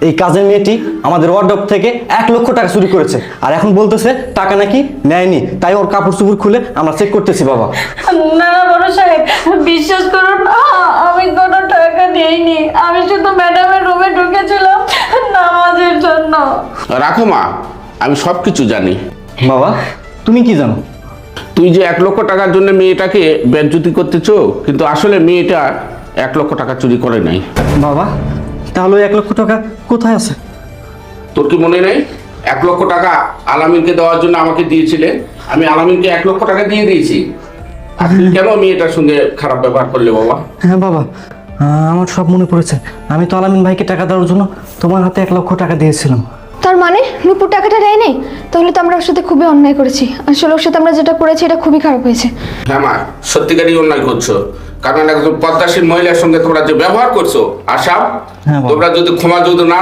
এই কাজের মেয়েটি আমাদের ওয়ার্ডরোব থেকে 1 লক্ষ টাকা চুরি করেছে, আর এখন বলতেছে টাকা নাকি নেয়নি, তাই ওর কাপড় চোপড় খুলে আমরা চেক করতেছি বাবা। না না বড় সাহেব, বিশ্বাস করুন আমি কোনো টাকা নেইনি। আমি শুধু ম্যাডামের রুমে ঢুকেছিলাম নামাজের জন্য। রাখো মা, আমি সব কিছু জানি। বাবা তুমি কি জানো? তুই যে 1 লক্ষ টাকার জন্য মেয়েটাকে বেজ্জতি করতেছো, কিন্তু আসলে মেয়েটা 1 লক্ষ টাকা চুরি করে নাই। বাবা তাহলে ওই 1 লক্ষ টাকা কোথায় আছে? তোর কি মনে নেই 1 লক্ষ টাকা আলামিনকে দেওয়ার জন্য আমাকে দিয়েছিলে? আমি আলামিনকে 1 লক্ষ টাকা দিয়ে দিয়েছি। আপনি কেন মেয়েটার সঙ্গে খারাপ ব্যবহার করলে বাবা? হ্যাঁ বাবা, আমার সব মনে পড়েছে। আমি তো আলামিন ভাইকে টাকা দেওয়ার জন্য তোমার হাতে 1 লক্ষ টাকা দিয়েছিলাম। তার মানে নুপুর টাকাটা নেয়নি? তাহলে তো আমরা ওর সাথে খুবই অন্যায় করেছি। আসলে ওর সাথে আমরা যেটা করেছি এটা খুবই খারাপ হয়েছে। হ্যাঁ মা, সত্যিকারই অন্যায় করছো। কারণ একজন পদ্মাশীল মহিলার সঙ্গে তোমরা যে ব্যবহার করছো, আশা হ্যাঁ বাবা। তোমরা যদি ক্ষমা যদি না